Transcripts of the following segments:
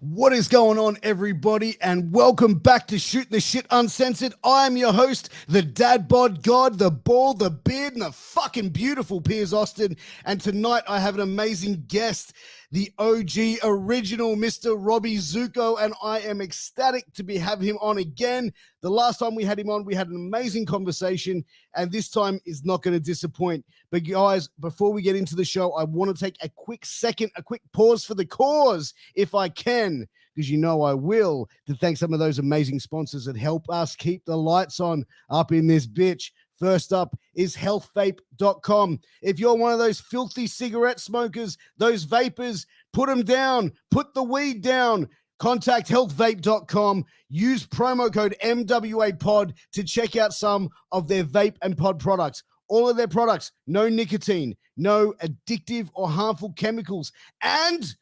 What is going on, everybody, and welcome back to Shooting the Shit Uncensored. I am your host, the dad bod god, the ball, the beard, and the fucking beautiful Piers Austin. And tonight I have an amazing guest, the OG original Mr. Robbie Zucco, and I am ecstatic to have him on again. The last time we had him on, we had an amazing conversation, and this time is not going to disappoint. But guys, before we get into the show, I want to take a quick pause for the cause, if I can, because you know I will, to thank some of those amazing sponsors that help us keep the lights on up in this bitch. First up is healthvape.com. If you're one of those filthy cigarette smokers, those vapors, put them down, put the weed down. Contact healthvape.com. Use promo code MWAPOD to check out some of their vape and pod products. All of their products, no nicotine, no addictive or harmful chemicals, and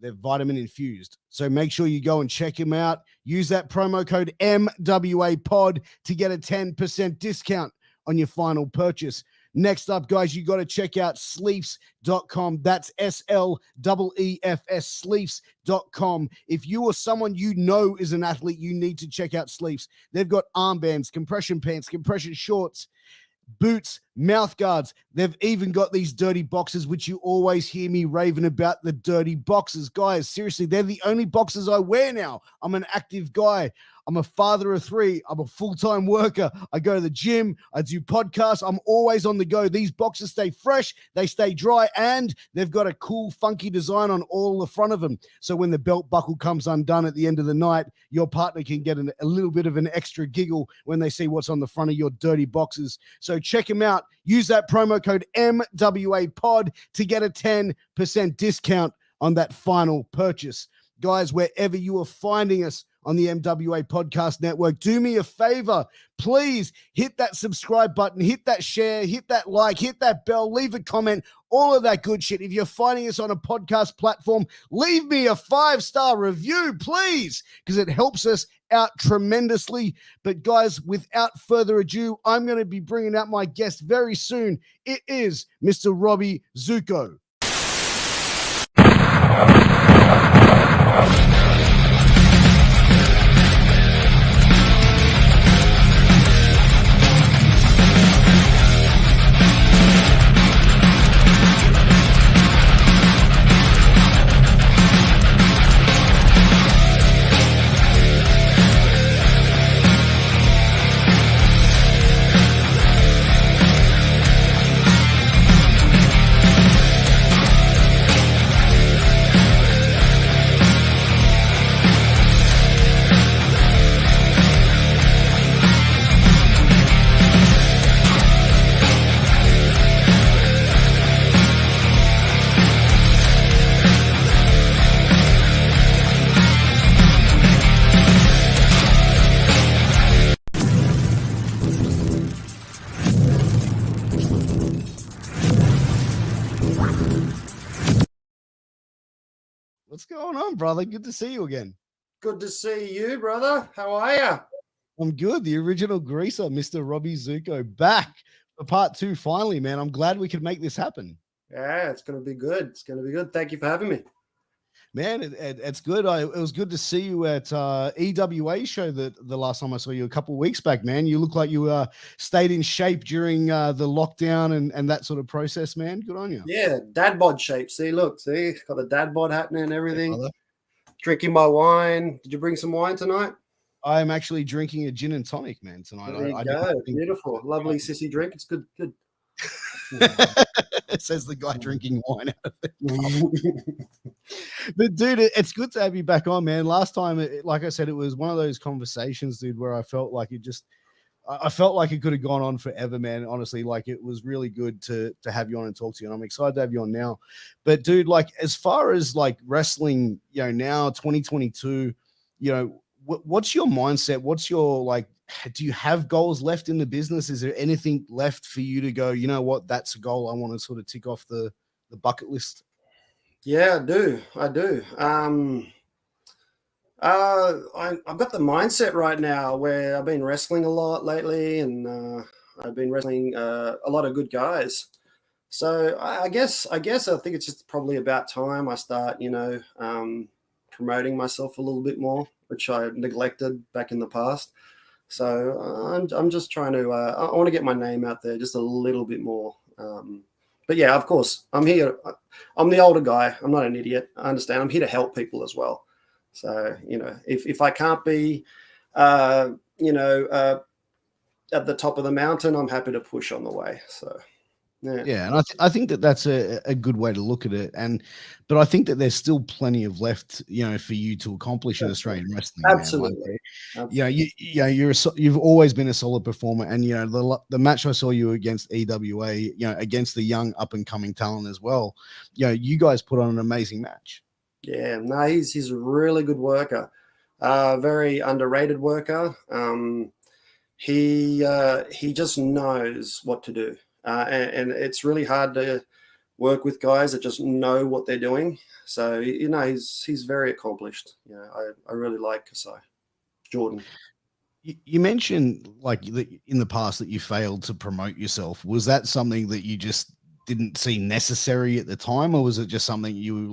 they're vitamin infused. So make sure you go and check them out. Use that promo code MWAPOD to get a 10% discount on your final purchase. Next up, guys, you got to check out sleefs.com. That's SLEEFS, sleefs.com. If you or someone you know is an athlete, you need to check out Sleefs. They've got armbands, compression pants, compression shorts, boots, mouth guards. They've even got these dirty boxes, which you always hear me raving about, the dirty boxes. Guys, seriously, they're the only boxes I wear now. I'm an active guy. I'm a father of 3. I'm a full-time worker. I go to the gym. I do podcasts. I'm always on the go. These boxes stay fresh. They stay dry, and they've got a cool, funky design on all the front of them. So when the belt buckle comes undone at the end of the night, your partner can get a little bit of an extra giggle when they see what's on the front of your dirty boxes. So check them out. Use that promo code MWAPOD to get a 10% discount on that final purchase. Guys, wherever you are finding us on the MWA Podcast Network, do me a favor. Please hit that subscribe button, hit that share, hit that like, hit that bell, leave a comment, all of that good shit. If you're finding us on a podcast platform, leave me a 5-star review, please, because it helps us out tremendously. But guys, without further ado, I'm going to be bringing out my guest very soon. It is Mr. Robbie Zucco. What's going on, brother? Good to see you again. Good to see you, brother. How are you? I'm good. The original greaser, Mr. Robbie Zucco, back for part 2 finally, man. I'm glad we could make this happen. Yeah, it's going to be good. It's going to be good. Thank you for having me. Man, it's good. It was good to see you at EWA show the last time I saw you a couple of weeks back, man. You look like you stayed in shape during the lockdown and that sort of process, man. Good on you. Yeah, dad bod shape. See, look, got the dad bod happening and everything. Yeah, drinking my wine. Did you bring some wine tonight? I'm actually drinking a gin and tonic, man, tonight. There you go. Beautiful. Lovely sissy drink. It's good. Good. Says the guy drinking wine out of it. But dude, it's good to have you back on, man. Last time, like I said, it was one of those conversations, dude, where I felt like it could have gone on forever, man. Honestly, like it was really good to have you on and talk to you, and I'm excited to have you on now. But dude, like as far as like wrestling, now 2022, what's your mindset? What's your like? Do you have goals left in the business? Is there anything left for you to go, you know what, that's a goal I want to sort of tick off the bucket list? Yeah, I do. I've got the mindset right now where I've been wrestling a lot lately, and I've been wrestling a lot of good guys. So I guess I think it's just probably about time I start, promoting myself a little bit more, which I neglected back in the past. So I'm just trying to, I want to get my name out there just a little bit more. But yeah, of course, I'm here. I'm the older guy. I'm not an idiot. I understand. I'm here to help people as well. So, if I can't be, at the top of the mountain, I'm happy to push on the way. So, yeah, and I think that that's a good way to look at it. But I think that there's still plenty of left, for you to accomplish in Australian wrestling. Absolutely. Man. Like, you've always been a solid performer, and the match I saw you against EWA, against the young up and coming talent as well. You guys put on an amazing match. Yeah, no, he's a really good worker, very underrated worker. He just knows what to do. And it's really hard to work with guys that just know what they're doing. So, he's very accomplished. I really like Kasai Jordan. You mentioned in the past that you failed to promote yourself. Was that something that you just didn't see necessary at the time, or was it just something you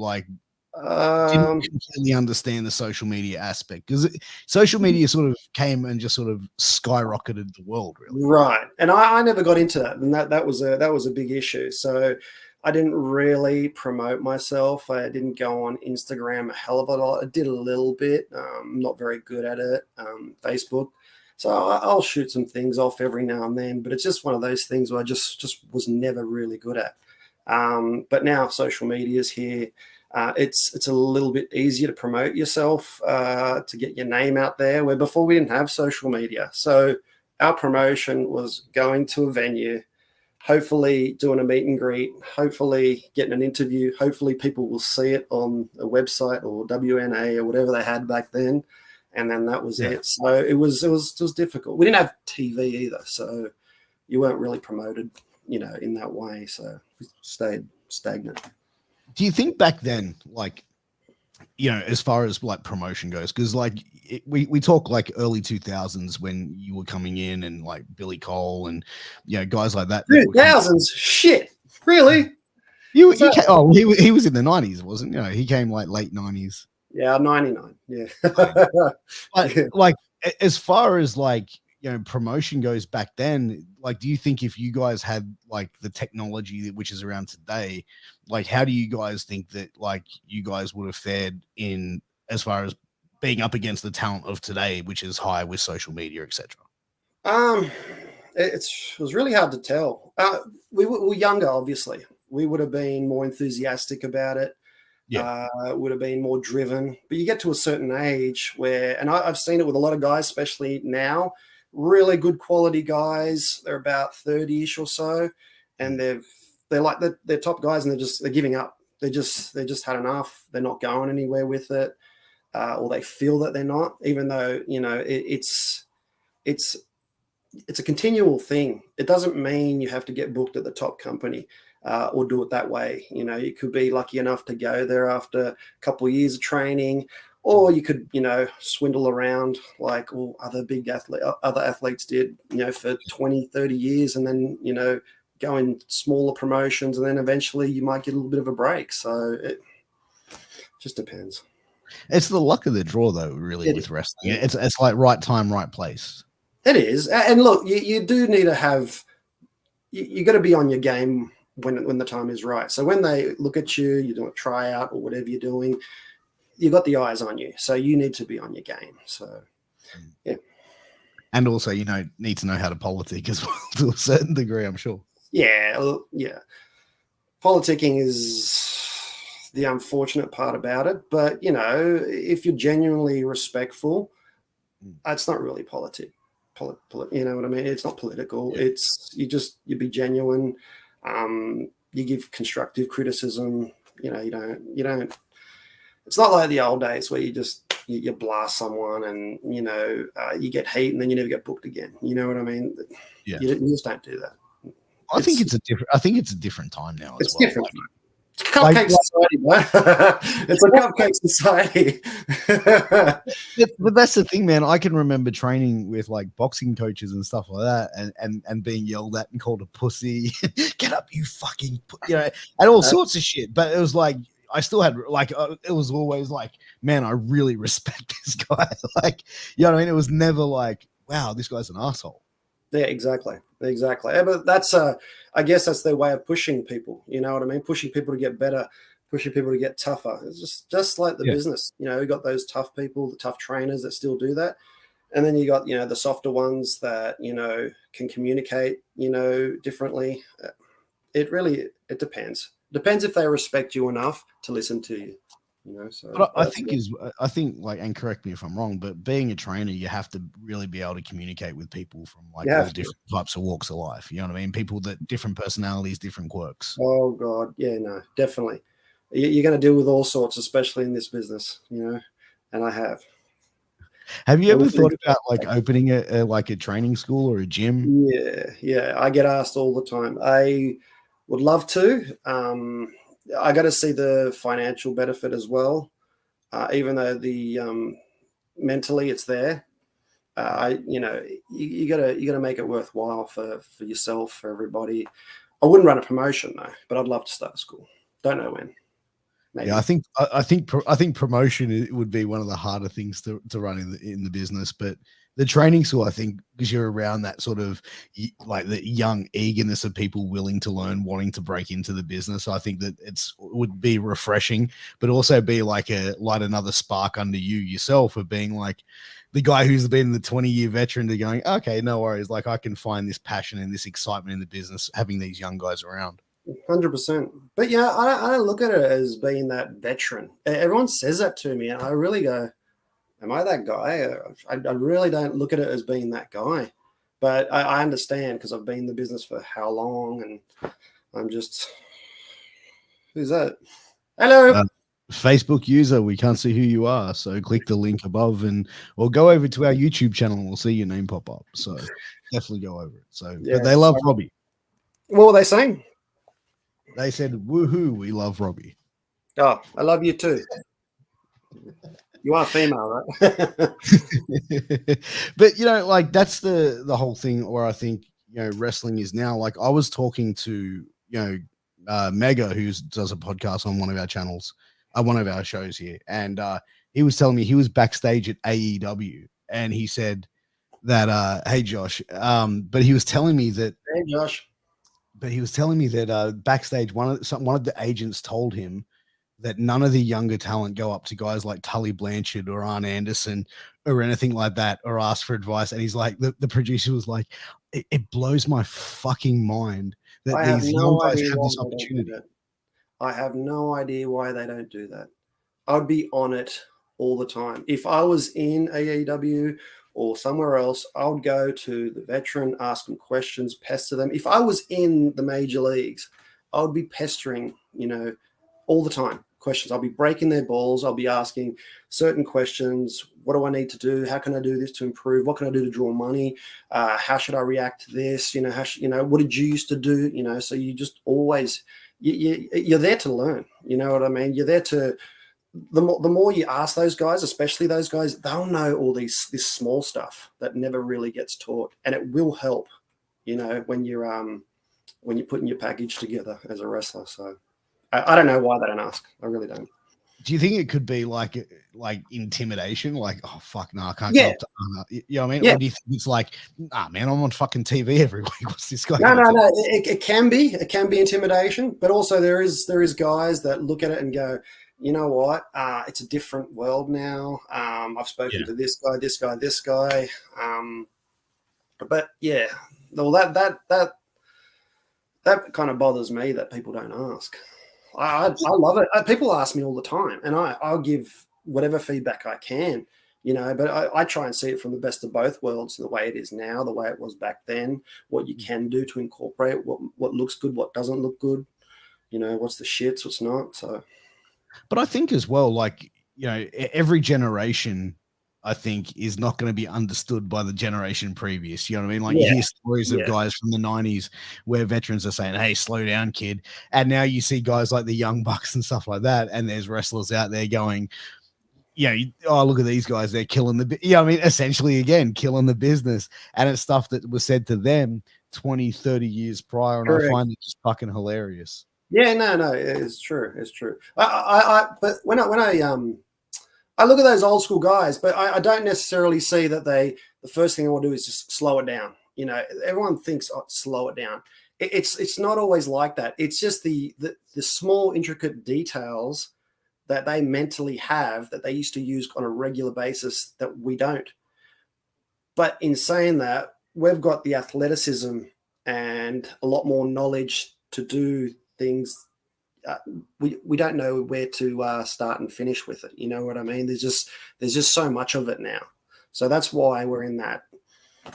didn't completely understand the social media aspect? Because social media sort of came and just sort of skyrocketed the world, really. Right. And I never got into that. And that was a big issue. So I didn't really promote myself. I didn't go on Instagram a hell of a lot. I did a little bit. I'm not very good at it. Facebook. So I'll shoot some things off every now and then, but it's just one of those things where I just was never really good at. But now social media is here. It's a little bit easier to promote yourself, to get your name out there, where before we didn't have social media. So our promotion was going to a venue, hopefully doing a meet and greet, hopefully getting an interview. Hopefully people will see it on a website or WNA or whatever they had back then. And then that was it. So it was difficult. We didn't have TV either. So you weren't really promoted, in that way. So we stayed stagnant. Do you think back then, as far as promotion goes, because we talk early 2000s when you were coming in and Billy Cole and guys like that. 2000s, shit, really? He was in the 90s, wasn't he? He came late 90s. Yeah, 99. Yeah. But, as far as promotion goes back then, do you think if you guys had the technology which is around today, how do you guys think that you guys would have fared in as far as being up against the talent of today, which is high with social media, etc.? It was really hard to tell. We were younger, obviously. We would have been more enthusiastic about it. Yeah, would have been more driven. But you get to a certain age where, and I've seen it with a lot of guys, especially now, really good quality guys. They're about 30-ish or so, and they're top guys, and they're giving up. They just had enough. They're not going anywhere with it, or they feel that they're not, even though it's a continual thing. It doesn't mean you have to get booked at the top company. Or do it that way. You could be lucky enough to go there after a couple of years of training, or you could, swindle around like all other other athletes did, for 20, 30 years, and then, go in smaller promotions, and then eventually you might get a little bit of a break. So it just depends. It's the luck of the draw, though, really, with wrestling. It's right time, right place. It is. And look, you do need to have, you got to be on your game when the time is right. So when they look at you, you're doing a tryout or whatever you're doing, you got the eyes on you. So you need to be on your game. So, yeah. And also, need to know how to politic as well to a certain degree, I'm sure. Yeah. Yeah. Politicking is the unfortunate part about it. But, if you're genuinely respectful, it's not really politic. You know what I mean? It's not political. Yeah. It's you be genuine. You give constructive criticism. You don't. It's not like the old days where you blast someone and you get heat and then you never get booked again. You know what I mean? Yeah. You just don't do that. I think it's a different time now. It's different. It's a cupcake society, man. It's a cupcake society. But that's the thing, man. I can remember training with boxing coaches and stuff like that, and being yelled at and called a pussy. Get up, you fucking, and all sorts of shit. But it was I still had like, it was always like, man, I really respect this guy. Like, you know what I mean? It was never like, wow, this guy's an asshole. Yeah, exactly. Yeah, but that's, I guess that's their way of pushing people. You know what I mean? Pushing people to get better, pushing people to get tougher. It's just like the business. You know, you got those tough people, the tough trainers that still do that. And then you got, you know, the softer ones that, you know, can communicate, you know, differently. It depends. Depends if they respect you enough to listen to you. You know, so but I think like, and correct me if I'm wrong, but being a trainer, you have to really be able to communicate with people from like all different types of walks of life. You know what I mean? People that different personalities, different quirks. Oh God, yeah, no, definitely. You're going to deal with all sorts, especially in this business. You know, and I have. Have you ever thought about like opening a training school or a gym? Yeah. I get asked all the time. I would love to. I got to see the financial benefit as well, even though the mentally it's there. You gotta make it worthwhile for yourself, for everybody. I wouldn't run a promotion though, but I'd love to start a school. Don't know when. Maybe. Yeah, I think promotion would be one of the harder things to run in the business, but the training school, I think, because you're around that sort of like the young eagerness of people willing to learn, wanting to break into the business. I think that would be refreshing, but also be like light another spark under you yourself of being like the guy who's been the 20-year veteran to going, okay, no worries. Like I can find this passion and this excitement in the business, having these young guys around. 100%. But yeah, I don't look at it as being that veteran. Everyone says that to me, and I really go, am I that guy? I really don't look at it as being that guy. But I understand because I've been in the business for how long, and I'm just, who's that? Hello. Facebook user, we can't see who you are, so click the link above or go over to our YouTube channel and we'll see your name pop up. So definitely go over it. So, yeah, but they love Robbie. What were they saying? They said, woohoo, we love Robbie. Oh, I love you too. You are female, right? But, you know, like that's the whole thing where I think, you know, wrestling is now. Like I was talking to, you know, Mega, who does a podcast on one of our channels, one of our shows here. And he was telling me he was backstage at AEW and he said that, hey, Josh, but he was telling me that. Hey, Josh. But he was telling me that backstage, one of the agents told him that none of the younger talent go up to guys like Tully Blanchard or Arn Anderson or anything like that or ask for advice. And he's like, the producer was like, it blows my fucking mind that these young guys have this opportunity. I have no idea why they don't do that. I'd be on it all the time. If I was in AEW or somewhere else, I would go to the veteran, ask them questions, pester them. If I was in the major leagues, I would be pestering, you know, all the time questions. I'll be breaking their balls. I'll be asking certain questions. What do I need to do? How can I do this to improve? What can I do to draw money? How should I react to this? You know, what did you used to do? You know, so you just always, you're there to learn. You know what I mean? You're there to, the more you ask those guys, especially those guys, they'll know all this small stuff that never really gets taught, and it will help, you know, when you're putting your package together as a wrestler. So I don't know why they don't ask. I really don't. Do you think it could be like intimidation? Like, oh fuck, no, I can't go up to you know what I mean? Yeah. Or do you think it's like, nah, man, I'm on fucking TV every week. What's this guy? No. It can be intimidation, but also there is guys that look at it and go, you know what? It's a different world now. I've spoken to this guy. But yeah, well, that kind of bothers me that people don't ask. I love it. People ask me all the time, and I'll give whatever feedback I can, you know. But I try and see it from the best of both worlds, the way it is now, the way it was back then, what you can do to incorporate, what looks good, what doesn't look good, you know, what's the shits, what's not. So. But I think as well, like, you know, every generation, I think, is not going to be understood by the generation previous. You know what I mean? Like, you hear stories of guys from the 90s where veterans are saying, hey, slow down, kid. And now you see guys like the Young Bucks and stuff like that. And there's wrestlers out there going, oh, look at these guys. They're killing I mean, essentially, again, killing the business. And it's stuff that was said to them 20, 30 years prior. And I find it just fucking hilarious. Yeah, no, it's true. It's true. But when I look at those old school guys, but I don't necessarily see that the first thing I want to do is just slow it down. You know, everyone thinks, oh, slow it down. It's not always like that. It's just the small intricate details that they mentally have that they used to use on a regular basis that we don't. But in saying that, we've got the athleticism and a lot more knowledge to do things. We don't know where to start and finish with it. You know what I mean? There's just so much of it now. So that's why we're in that.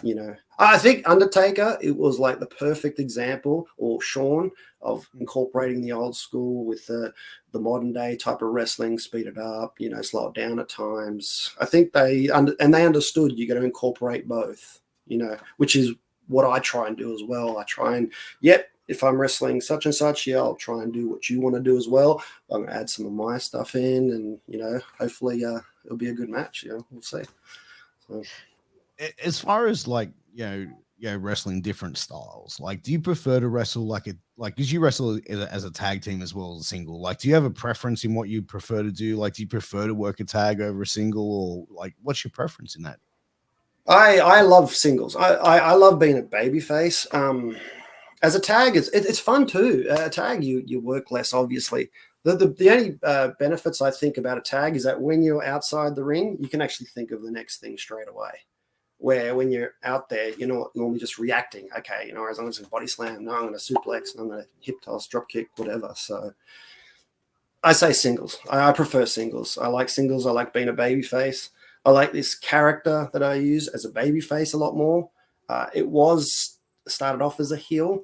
You know, I think Undertaker, it was like the perfect example, or Shawn, of incorporating the old school with the modern day type of wrestling, speed it up, you know, slow it down at times. I think they understood you got to incorporate both, you know, which is what I try and do as well. I try and, if I'm wrestling such and such, I'll try and do what you want to do as well. I'm going to add some of my stuff in, and, you know, hopefully it'll be a good match. You know, we'll see. So. As far as like, wrestling different styles, like, do you prefer to wrestle because you wrestle as a tag team as well as a single? Like, do you have a preference in what you prefer to do? Like, do you prefer to work a tag over a single, or like, what's your preference in that? I love singles. I love being a babyface. As a tag, it's fun too. A tag, you work less, obviously. The only benefits I think about a tag is that when you're outside the ring, you can actually think of the next thing straight away. Where when you're out there, you're not normally just reacting. Okay, you know, as long as it's a body slam, no, I'm going to suplex, and I'm going to hip toss, drop kick, whatever. So I say singles. I prefer singles. I like singles. I like being a babyface. I like this character that I use as a babyface a lot more. It was started off as a heel,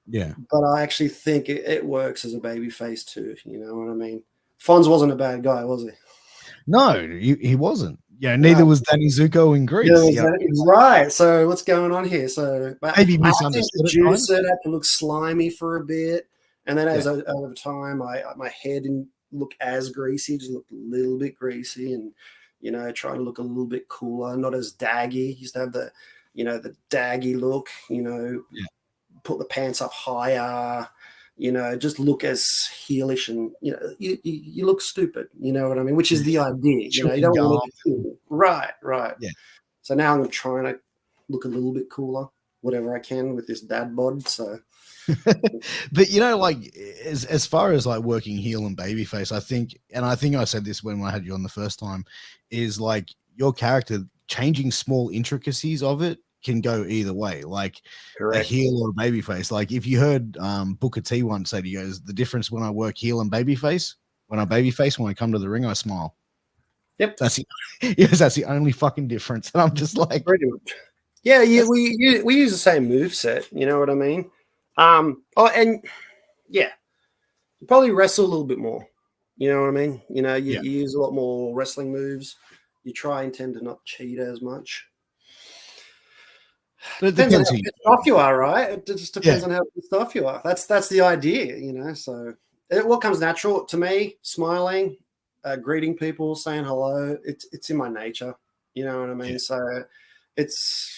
Yeah, but I actually think it works as a babyface too. You know what I mean? Fonz wasn't a bad guy, was he? no, he wasn't. Yeah, neither was Danny Zuko in Greece. Yeah, right. So what's going on here? So Maybe I had to misunderstood at introduce times. it, had to look slimy for a bit, and then as Yeah. over time, my hair didn't look as greasy, just looked a little bit greasy, and you know, trying to look a little bit cooler, not as daggy. Used to have the daggy look. You know, Yeah. put the pants up higher. You know, just look as heelish, and you know, you look stupid. You know what I mean? Which is the idea. You know, you don't want to look cool. Right. Yeah. So now I'm trying to look a little bit cooler, whatever I can with this dad bod. So, But like, as far as like working heel and babyface, I think I said this when I had you on the first time, is like your character changing small intricacies of it can go either way. Like a correct. heel or a babyface. Like if you heard Booker T once say, he goes, the difference when I work heel and babyface, when I come to the ring, I smile. Yep. That's it. Yes, that's the only fucking difference. And I'm just like, Pretty much. Yeah, we use the same move set. You know what I mean? And yeah, you probably wrestle a little bit more. You know what I mean? You know, you use a lot more wrestling moves. You try and tend to not cheat as much. but it Depends on depends how who pissed off you are, right? It just depends yeah. on how pissed off you are. That's the idea, you know. So what comes natural to me, smiling, greeting people, saying hello. It's in my nature. You know what I mean? Yeah. So it's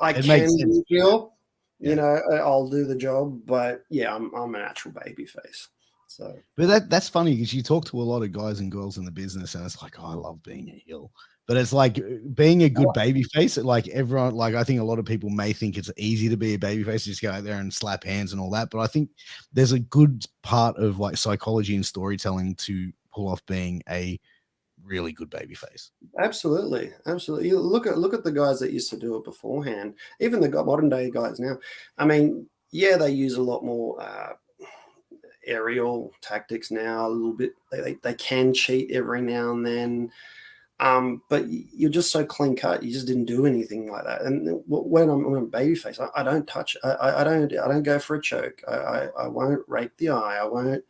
I It can makes sense. feel, you Yeah. know, I'll do the job, but yeah, I'm a natural baby face. So But that's funny because you talk to a lot of guys and girls in the business, and it's like, oh, I love being a heel. But it's like being a good baby face. Like everyone, like I think a lot of people may think it's easy to be a baby face, just go out there and slap hands and all that. But I think there's a good part of like psychology and storytelling to pull off being a really good baby face. absolutely. You look at the guys that used to do it beforehand, even the modern day guys now. I mean, yeah, they use a lot more aerial tactics now, a little bit. They can cheat every now and then, but you're just so clean cut. You just didn't do anything like that. And when I'm a babyface, I don't touch. I don't go for a choke. I won't rake the eye. I won't.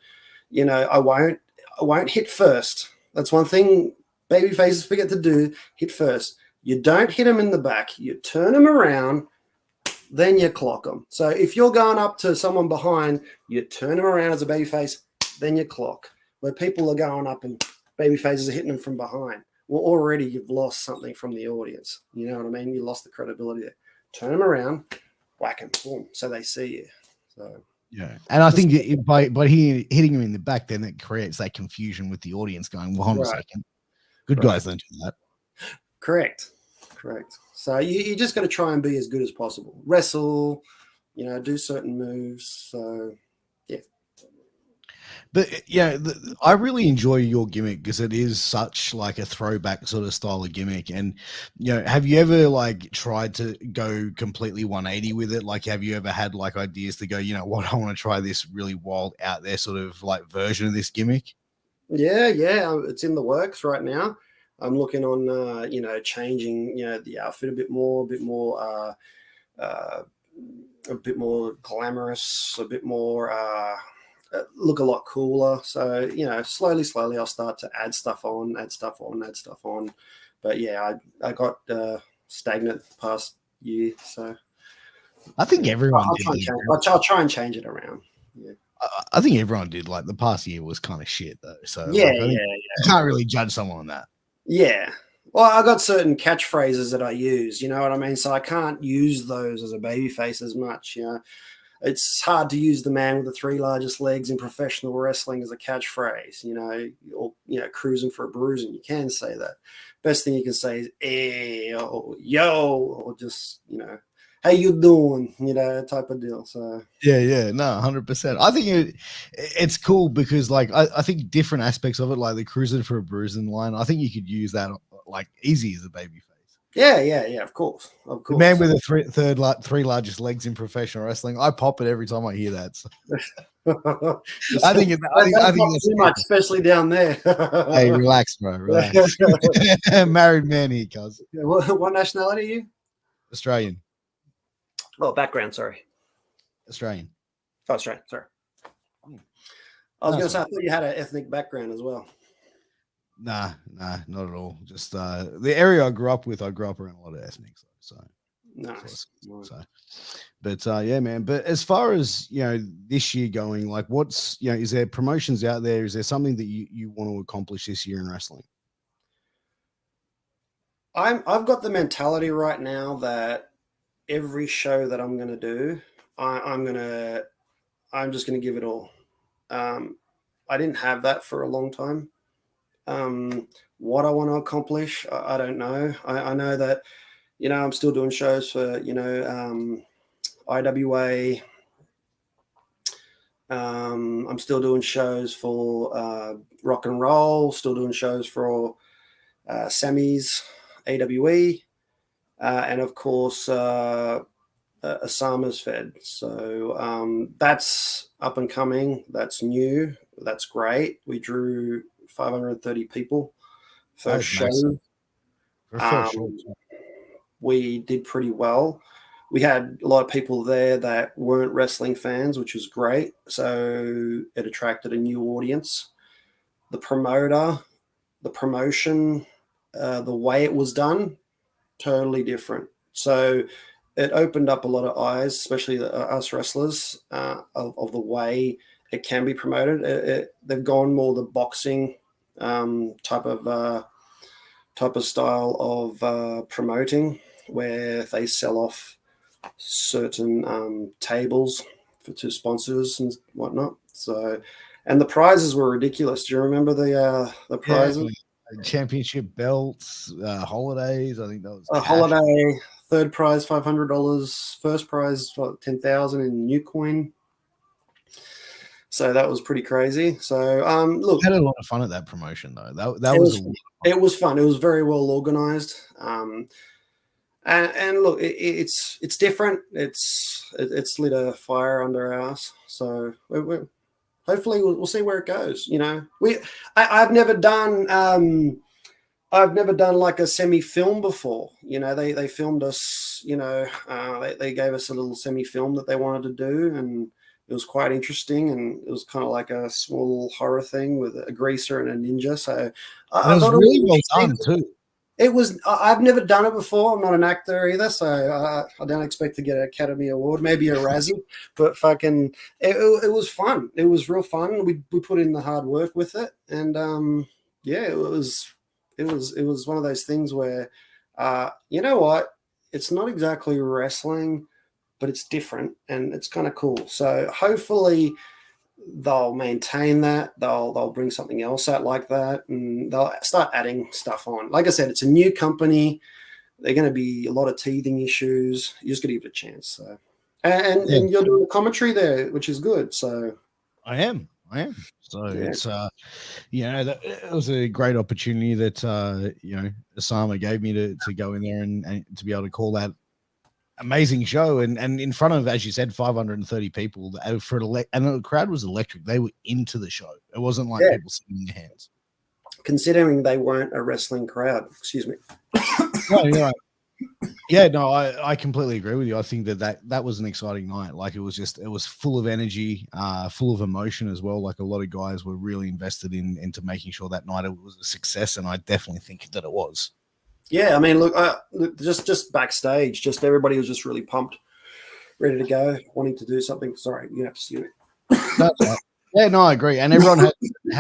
You know, I won't hit first. That's one thing baby faces forget to do. Hit first. You don't hit them in the back. You turn them around, then you clock them. So if you're going up to someone behind, you turn them around as a baby face, then you clock. Where people are going up and baby faces are hitting them from behind. Well, already you've lost something from the audience. You know what I mean? You lost the credibility there. Turn them around, whack them, boom, so they see you. So Yeah, and I think by hitting him in the back, then it creates that confusion with the audience going, well, hold on a second. Good guys don't do that. Correct. So you just got to try and be as good as possible. Wrestle, do certain moves. So, yeah. But yeah, I really enjoy your gimmick because it is such like a throwback sort of style of gimmick. And have you ever like tried to go completely 180 with it? Like, have you ever had like ideas to go, what, I want to try this really wild out there sort of like version of this gimmick? Yeah, it's in the works right now. I'm looking on, changing, the outfit a bit more glamorous, a bit more. Look a lot cooler. So, slowly I'll start to add stuff on. But yeah, I got stagnant the past year. So I think everyone I'll try and change it around. Yeah. I think everyone did. Like the past year was kind of shit though. So yeah, you can't really judge someone on that. Yeah. Well, I got certain catchphrases that I use, you know what I mean? So I can't use those as a babyface as much, It's hard to use the man with the 3 largest legs in professional wrestling as a catchphrase, or cruising for a bruising. You can say that. Best thing you can say is "eh" or "yo" or just "how you doing," type of deal. So yeah, no, 100%. I think it's cool because like I think different aspects of it, like the cruising for a bruising line, I think you could use that like easy as a babyface. Yeah, of course. The man with the 3 largest legs in professional wrestling. I pop it every time I hear that. So. I think that's too much, especially down there. Hey, relax, bro. Relax. Married man here, cuz. What nationality are you? Australian. Oh, background. Sorry. Australian. Oh, Australian. Sorry. I was going to say, I thought you had an ethnic background as well. Nah, not at all. Just the area I grew up around a lot of ethnics. So nice. But yeah, man. But as far as this year going, like, what's is there promotions out there? Is there something that you want to accomplish this year in wrestling? I've got the mentality right now that every show that I'm going to do, I'm just going to give it all. I didn't have that for a long time. What I want to accomplish, I don't know. I know that, I'm still doing shows for, IWA. I'm still doing shows for rock and roll, still doing shows for Sammy's AWE, and of course, Osama's Fed. So that's up and coming. That's new. That's great. We drew 530 people first show. We did pretty well. We had a lot of people there that weren't wrestling fans, which was great. So it attracted a new audience. The promoter, the promotion, the way it was done, totally different. So it opened up a lot of eyes, especially us wrestlers, of the way it can be promoted. They've gone more the boxing type of style of promoting, where they sell off certain tables to sponsors and whatnot. So, and the prizes were ridiculous. Do you remember the prizes? Yeah, championship belts, holidays. I think that was a holiday. Third prize $500. First prize $10,000 in new coin. So that was pretty crazy. So look, I had a lot of fun at that promotion though. It was fun. It was very well organized. And look, it's different. It's lit a fire under our ass. So hopefully we'll see where it goes. I've never done like a semi film before. They filmed us. They gave us a little semi film that they wanted to do, and it was quite interesting. And it was kind of like a small horror thing with a greaser and a ninja. So I thought really well done too. It was. I've never done it before. I'm not an actor either, so I don't expect to get an Academy Award, maybe a Razzie. But fucking, it was fun. It was real fun. We put in the hard work with it, and yeah, it was one of those things where, you know what? It's not exactly wrestling, but it's different and it's kind of cool. So hopefully they'll maintain that. They'll bring something else out like that, and they'll start adding stuff on. Like I said, it's a new company. They're going to be a lot of teething issues. You just got to give it a chance. So, and you're doing a commentary there, which is good. So I am. So it's it was a great opportunity that Osama gave me to go in there and to be able to call that amazing show and in front of, as you said, 530 people and the crowd was electric. They were into the show. It wasn't like people sitting in their hands. Considering they weren't a wrestling crowd. Excuse me. No, you're right. Yeah, no, I completely agree with you. I think that was an exciting night. Like it was full of energy, full of emotion as well. Like a lot of guys were really invested into making sure that night it was a success, and I definitely think that it was. Yeah, I mean, look, just backstage, just everybody was just really pumped, ready to go, wanting to do something. Sorry, you have to see it. That's right. Yeah, no, I agree. And everyone had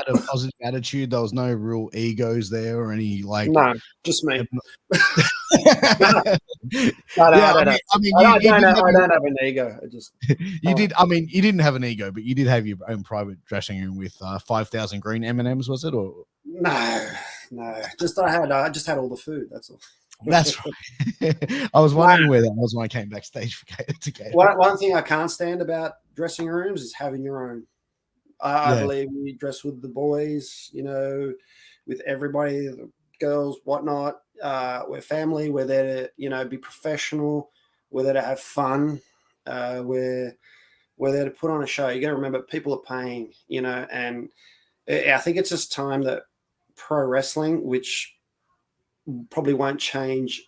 a positive attitude. There was no real egos there or any like. No, just me. I don't have an ego. You did. I mean, you didn't have an ego, but you did have your own private dressing room with 5,000 green M&Ms. Was it or no? I just had all the food. That's all. That's right. I was wondering where that was when I came backstage for Gator. One thing I can't stand about dressing rooms is having your own. I believe we dress with the boys, with everybody, the girls, whatnot. We're family. We're there to, be professional. We're there to have fun. We're there to put on a show. You got to remember, people are paying, and I think it's just time that pro wrestling, which probably won't change,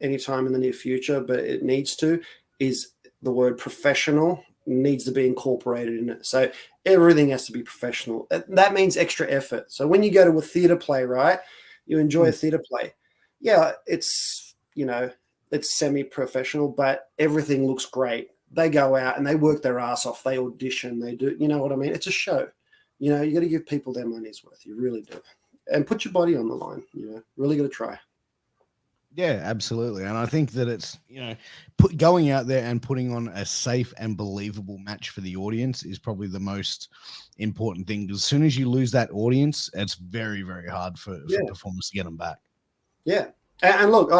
anytime in the near future, but it needs to, is the word professional needs to be incorporated in it. So everything has to be professional. That means extra effort. So when you go to a theater play, right, you enjoy a theater play. Yeah, it's, it's semi-professional, but everything looks great. They go out and they work their ass off. They audition. They do, you know what I mean? It's a show. You got to give people their money's worth. You really do. And put your body on the line, really got to try. Yeah, absolutely. And I think that it's, going out there and putting on a safe and believable match for the audience is probably the most important thing. Because as soon as you lose that audience, it's very, very hard for performers to get them back. Yeah. And look,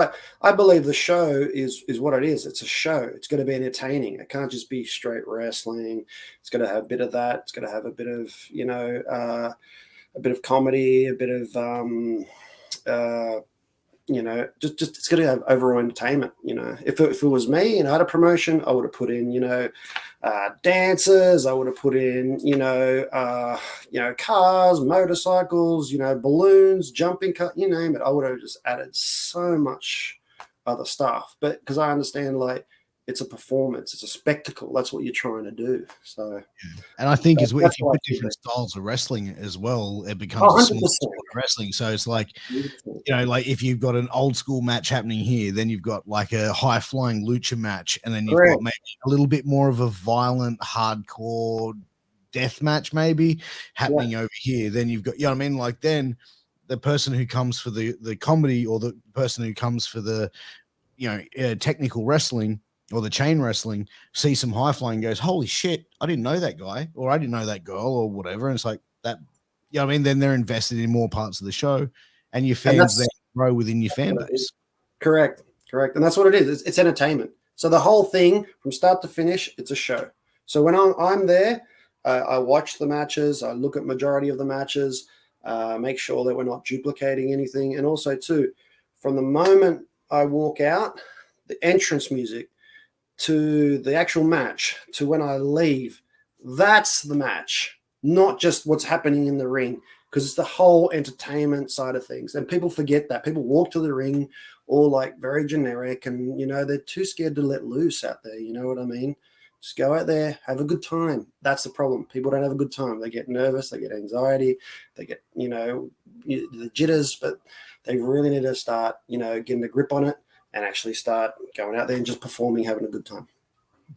I believe the show is what it is. It's a show. It's going to be entertaining. It can't just be straight wrestling. It's going to have a bit of that. It's going to have a bit of, a bit of comedy, a bit of, just it's going to have overall entertainment. If it was me and I had a promotion, I would have put in, dancers. I would have put in, cars, motorcycles, balloons, jumping cut, you name it. I would have just added so much other stuff. But because I understand, like, it's a performance, it's a spectacle. That's what you're trying to do. So, and I think if you put different styles of wrestling as well, it becomes a small sport of wrestling. So it's like, like if you've got an old school match happening here, then you've got like a high flying lucha match, and then you've got maybe a little bit more of a violent, hardcore death match maybe happening over here. Then you've got, like then the person who comes for the comedy, or the person who comes for the, technical wrestling or the chain wrestling, see some high flying, goes, holy shit, I didn't know that guy, or I didn't know that girl, or whatever. And it's like that, then they're invested in more parts of the show, and your fans then grow within your fan base. Correct. And that's what it is. It's entertainment. So the whole thing from start to finish, it's a show. So when I'm there, I watch the matches, I look at majority of the matches, make sure that we're not duplicating anything. And also too, from the moment I walk out, the entrance music to the actual match to when I leave, that's the match, not just what's happening in the ring, because it's the whole entertainment side of things. And people forget that. People walk to the ring all like very generic, and they're too scared to let loose out there. You know what I mean? Just go out there, have a good time. That's the problem. People don't have a good time. They get nervous, they get anxiety, they get the jitters, but they really need to start getting a grip on it and actually start going out there and just performing, having a good time.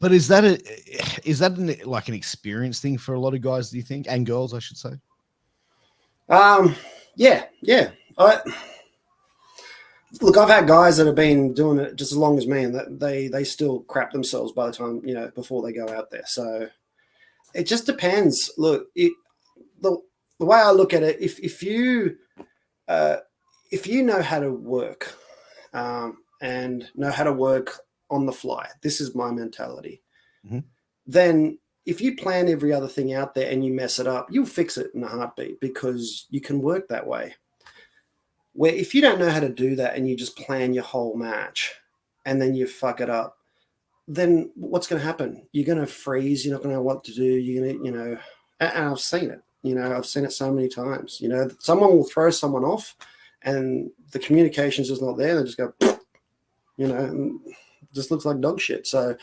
But is that like an experience thing for a lot of guys, do you think? And girls, I should say. Yeah. Look, I've had guys that have been doing it just as long as me, and that they still crap themselves by the time, before they go out there. So it just depends. Look, the way I look at it, if you know how to work, and know how to work on the fly, this is my mentality. Mm-hmm. Then if you plan every other thing out there and you mess it up, you'll fix it in a heartbeat because you can work that way. Where if you don't know how to do that and you just plan your whole match and then you fuck it up, then what's going to happen? You're going to freeze. You're not going to know what to do. You're going to, and I've seen it. I've seen it so many times. Someone will throw someone off and the communication's just not there. They just go, and just looks like dog shit. So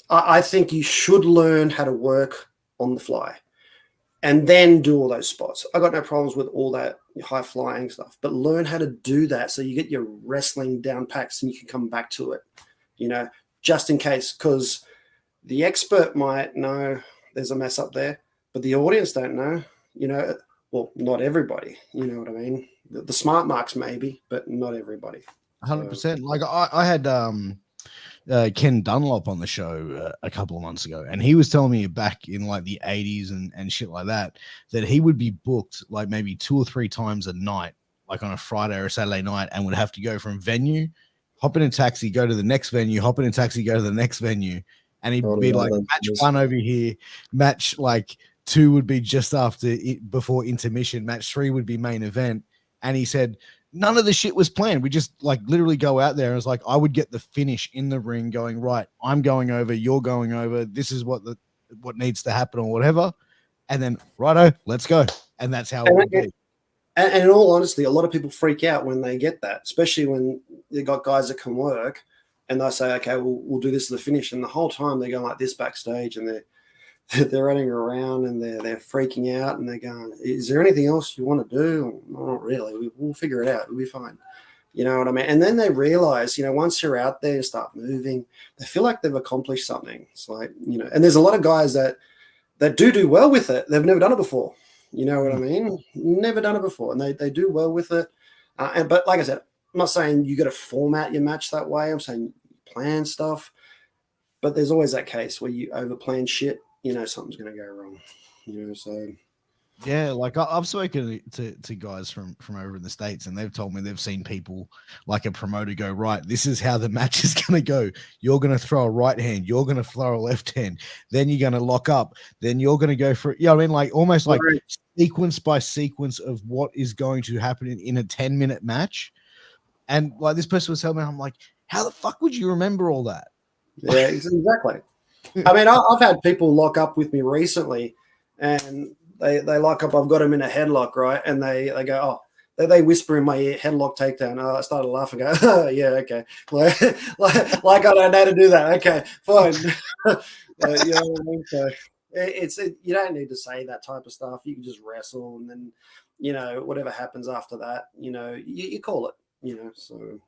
I think you should learn how to work on the fly and then do all those spots. I got no problems with all that high flying stuff, but learn how to do that so you get your wrestling down packs and you can come back to it, just in case, because the expert might know there's a mess up there, but the audience don't know, well, not everybody, you know what I mean? The smart marks maybe, but not everybody. 100%. Like I had Ken Dunlop on the show a couple of months ago, and he was telling me back in like the 80s and shit like that he would be booked like maybe 2 or 3 times a night, like on a Friday or a Saturday night, and would have to go from venue, hop in a taxi, go to the next venue, hop in a taxi, go to the next venue, and he'd be like, match 1 over here, match like 2 would be just after it, before intermission, match 3 would be main event. And he said none of the shit was planned. We just like literally go out there, and it's like I would get the finish in the ring going, right, I'm going over, you're going over, this is what needs to happen or whatever, and then righto, let's go. And that's how it would be. And in all honesty, a lot of people freak out when they get that, especially when you got guys that can work and they say, okay, we'll do this to the finish. And the whole time they're going like this backstage and they're running around and they're freaking out and they're going, is there anything else you want to do? No, not really. We'll figure it out. We'll be fine. You know what I mean? And then they realize, once you're out there and start moving, they feel like they've accomplished something. It's like, and there's a lot of guys that do well with it. They've never done it before. You know what I mean? Never done it before. And they do well with it. But like I said, I'm not saying you got to format your match that way. I'm saying plan stuff. But there's always that case where you overplan shit. Something's going to go wrong. So. Yeah, like I've spoken to guys from over in the States, and they've told me they've seen people like a promoter go, right, this is how the match is going to go. You're going to throw a right hand. You're going to throw a left hand. Then you're going to lock up. Then you're going to go for, I mean, like almost like sequence by sequence of what is going to happen in a 10-minute match. And like this person was telling me, I'm like, how the fuck would you remember all that? Yeah, exactly. I mean, I've had people lock up with me recently, and they lock up. I've got them in a headlock, right? And they go, they whisper in my ear, headlock takedown. I started laughing. Go, oh, yeah, okay. Like I don't know how to do that. Okay, fine. You know what I mean? So you don't need to say that type of stuff. You can just wrestle, and then whatever happens after that, you call it. So.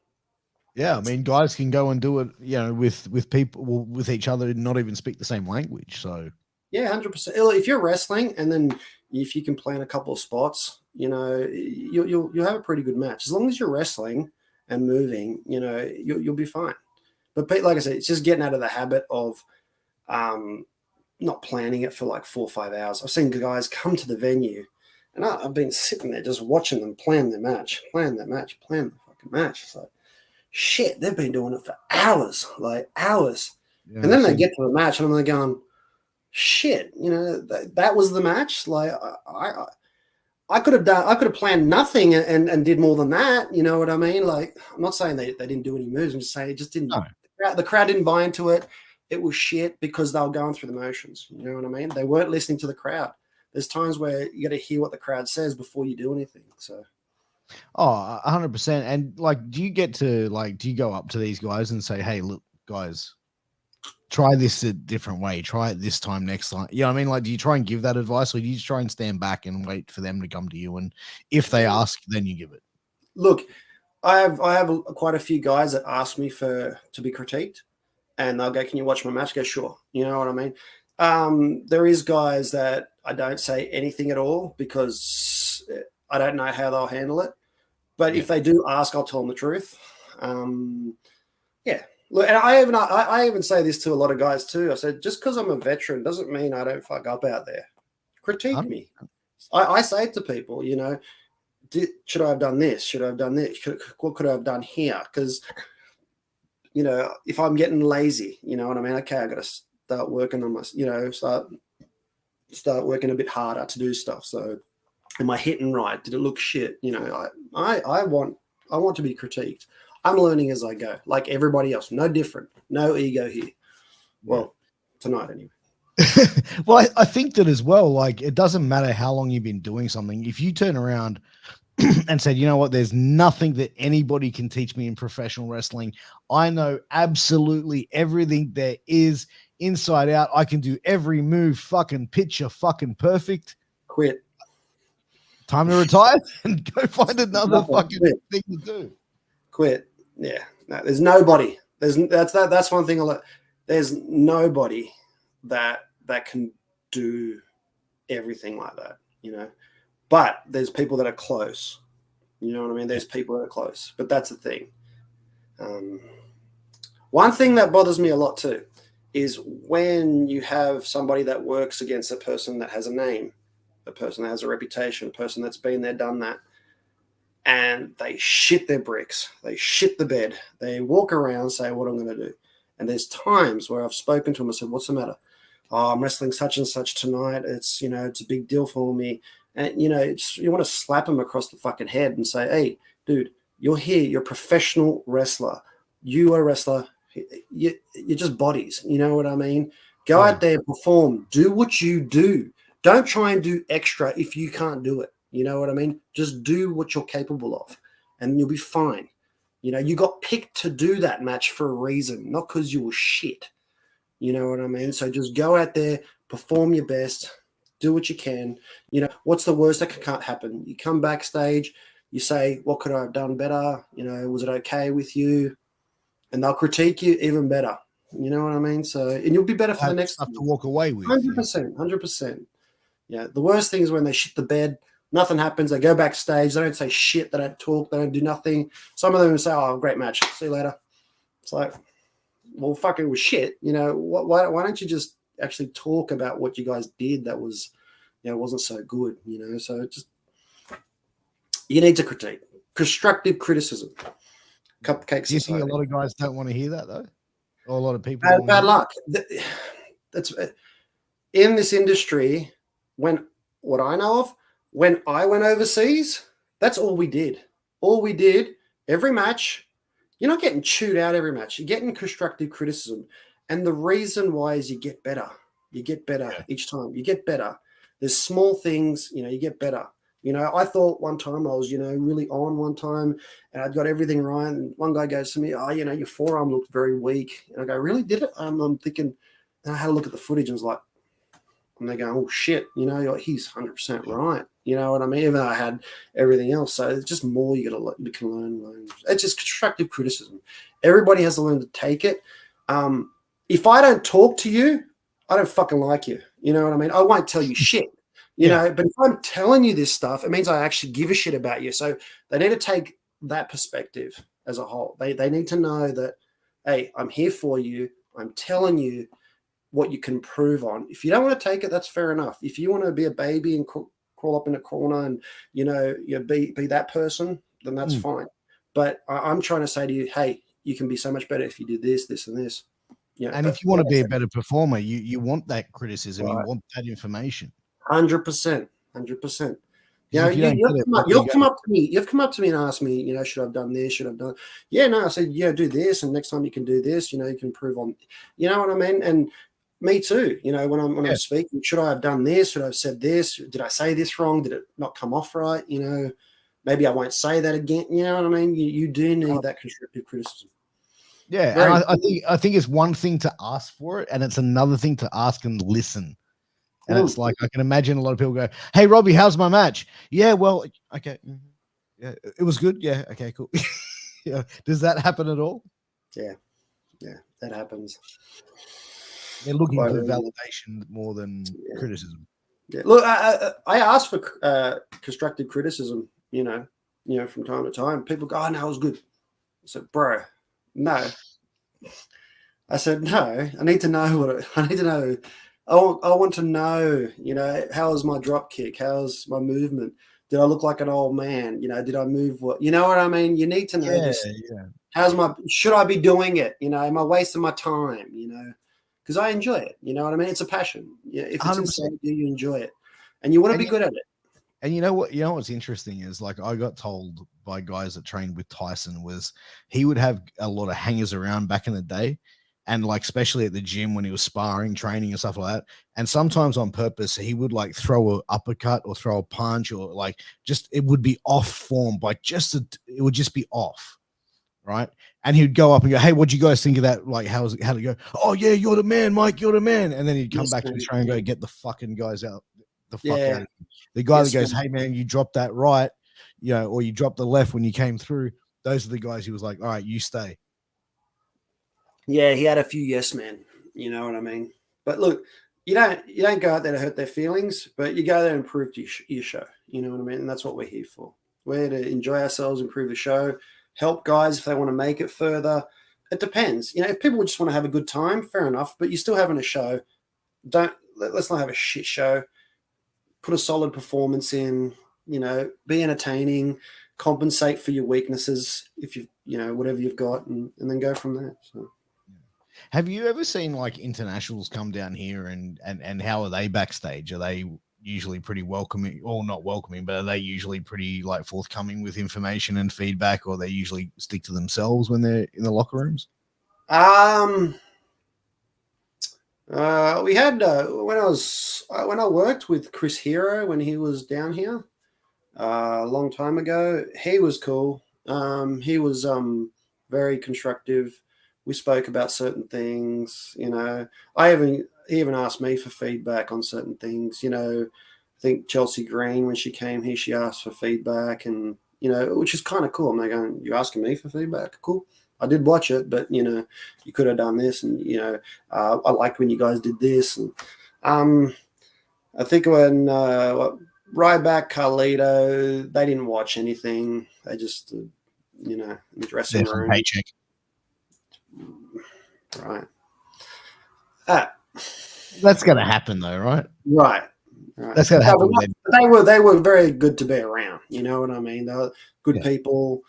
Yeah, I mean, guys can go and do it, with people, with each other, and not even speak the same language. So yeah, 100%. If you're wrestling, and then if you can plan a couple of spots, you'll have a pretty good match as long as you're wrestling and moving. You'll be fine. But like I said, it's just getting out of the habit of not planning it for like 4 or 5 hours. I've seen guys come to the venue, and I've been sitting there just watching them plan their match, plan the fucking match. So. Shit, they've been doing it for hours, like hours. Yeah, and then they get to the match, and I'm like going, shit, that was the match. Like I could have planned nothing and did more than that. You know what I mean? Like, I'm not saying they didn't do any moves. I'm just saying it just didn't. No. The crowd didn't buy into it. It was shit because they were going through the motions. You know what I mean? They weren't listening to the crowd. There's times where you got to hear what the crowd says before you do anything. So. Oh, 100%. And like, do you go up to these guys and say, hey, look, guys, try this a different way. Try it this time, next time. You know what I mean? Like, do you try and give that advice, or do you just try and stand back and wait for them to come to you? And if they ask, then you give it. Look, I have quite a few guys that ask me to be critiqued, and they'll go, can you watch my match? I go, sure. You know what I mean? There is guys that I don't say anything at all because I don't know how they'll handle it. But if they do ask, I'll tell them the truth. Yeah. Look, and I even say this to a lot of guys too. I said, just because I'm a veteran doesn't mean I don't fuck up out there. Critique me. I say it to people, you know, should I have done this? Should I have done this? What could I have done here? Because, you know, if I'm getting lazy, you know what I mean? Okay, I got to start working on my, you know, start working a bit harder to do stuff. So, am I hitting right? Did it look shit? You know, I want to be critiqued. I'm learning as I go, like everybody else. No different. No ego here. Well, tonight anyway. Well, I think that as well, like, it doesn't matter how long you've been doing something. If you turn around and said, you know what, there's nothing that anybody can teach me in professional wrestling. I know absolutely everything there is inside out. I can do every move, fucking picture, fucking perfect. Quit. Time to retire and go find another fucking thing to do. Quit. Yeah. No, there's nobody. That's one thing. There's nobody that can do everything like that, you know. But there's people that are close. You know what I mean? There's people that are close. But that's the thing. One thing that bothers me a lot too is when you have somebody that works against a person that has a name, a person that has a reputation, a person that's been there, done that, and they shit their bricks. They shit the bed. They walk around, say what I'm going to do. And there's times where I've spoken to them and said, what's the matter? Oh, I'm wrestling such and such tonight. It's, you know, it's a big deal for me. And, you know, you want to slap them across the fucking head and say, hey, dude, you're here. You're a professional wrestler. You are a wrestler. You're just bodies. You know what I mean? Go out there, perform. Do what you do. Don't try and do extra if you can't do it. You know what I mean? Just do what you're capable of and you'll be fine. You know, you got picked to do that match for a reason, not because you were shit. You know what I mean? So just go out there, perform your best, do what you can. You know, what's the worst that can't happen? You come backstage, you say, what could I have done better? You know, was it okay with you? And they'll critique you even better. You know what I mean? So, and you'll be better for the next stuff to walk away with. 100%, 100%. Yeah. The worst thing is when they shit the bed, nothing happens. They go backstage. They don't say shit. They don't talk. They don't do nothing. Some of them say, oh, great match. See you later. It's like, well, fuck, it was shit. You know, why don't you just actually talk about what you guys did that was, you know, wasn't so good, you know? So just, you need to critique. Constructive criticism. Cupcake Do you society. think a lot of guys don't want to hear that, though? Or a lot of people? Bad luck. That's in this industry, what I know of, when I went overseas, that's all we did. All we did, every match, you're not getting chewed out every match. You're getting constructive criticism. And the reason why is you get better. You get better each time. You get better. There's small things, you know, you get better. You know, I thought one time I was, you know, really on one time and I'd got everything right. And one guy goes to me, oh, you know, your forearm looked very weak. And I go, really? Did it? I'm thinking, and I had a look at the footage and was like, and they go, oh, shit, you know, he's 100% right. You know what I mean? Even though I had everything else. So it's just more you can learn. It's just constructive criticism. Everybody has to learn to take it. If I don't talk to you, I don't fucking like you. You know what I mean? I won't tell you shit. You know, but if I'm telling you this stuff, it means I actually give a shit about you. So they need to take that perspective as a whole. They need to know that, hey, I'm here for you. I'm telling you what you can improve on. If you don't want to take it, that's fair enough. If you want to be a baby and crawl up in a corner and, you know, be that person, then that's fine. But I'm trying to say to you, hey, you can be so much better if you do this, this, and this. You know, and if you want to be a better performer, you want that criticism. Right. You want that information. 100%. 100%. You know, you've come up to me. You've come up to me and asked me, you know, should I have done this? Should I have done? Yeah, no. I said, yeah, do this, and next time you can do this. You know, you can improve on. You know what I mean? And me too. You know, when I'm speaking, should I have done this? Should I have said this? Did I say this wrong? Did it not come off right? You know, maybe I won't say that again. You know what I mean? You do need that constructive criticism. Yeah, and I think it's one thing to ask for it, and it's another thing to ask and listen. And it's like, I can imagine a lot of people go, hey, Robbie, how's my match? Yeah, well, okay. Yeah, it was good. Yeah, okay, cool. Yeah. Does that happen at all? Yeah, that happens. They're looking for validation more than criticism. Yeah, look, I asked for constructive criticism, you know, from time to time. People go, "Oh no, it was good." I said, "Bro, no." I said, "No, I need to know I need to know. I want to know, how was my drop kick? How's my movement? Did I look like an old man? Did I move what? You know what I mean? You need to know this. Yeah. Should I be doing it? Am I wasting my time? Because I enjoy it. You know what I mean? It's a passion. Yeah, if it's 100%. inside you enjoy it, and you want to be good at it. And you know what? You know what's interesting is, like, I got told by guys that trained with Tyson was he would have a lot of hangers around back in the day, and like especially at the gym when he was sparring, training, and stuff like that. And sometimes on purpose, he would like throw an uppercut or throw a punch, or like just it would be off form, like it would just be off, right? And he'd go up and go, "Hey, what'd you guys think of that? Like, how'd it go? Oh yeah, you're the man, Mike. You're the man." And then he'd come back to the train and go, "Get the fucking guys out." The fuck out of him. The guy that goes, "Hey man, you dropped that right, or you dropped the left when you came through." Those are the guys he was like, "All right, you stay." Yeah, he had a few yes men. You know what I mean? But look, you don't go out there to hurt their feelings, but you go there and improve your show. You know what I mean? And that's what we're here for. We're here to enjoy ourselves, improve the show, help guys if they want to make it further. It depends. If people just want to have a good time, fair enough. But you're still having a show. Let's not have a shit show. Put a solid performance in, be entertaining, compensate for your weaknesses if whatever you've got, and then go from there. So, have you ever seen like internationals come down here and how are they backstage? Are they usually pretty welcoming, or not welcoming, but are they usually pretty like forthcoming with information and feedback, or they usually stick to themselves when they're in the locker rooms? We had when I worked with Chris Hero when he was down here a long time ago. He was cool. He was very constructive. We spoke about certain things. He even asked me for feedback on certain things. I think Chelsea Green, when she came here, she asked for feedback, and which is kind of cool. I'm like, going, "You asking me for feedback? Cool." I did watch it, but you could have done this, and I liked when you guys did this, and I think when Ryback, Carlito, they didn't watch anything. They just in the dressing room. Paycheck. Right. That's gonna happen though, right? Right. That's gonna happen. They were very good to be around. You know what I mean? They're good people.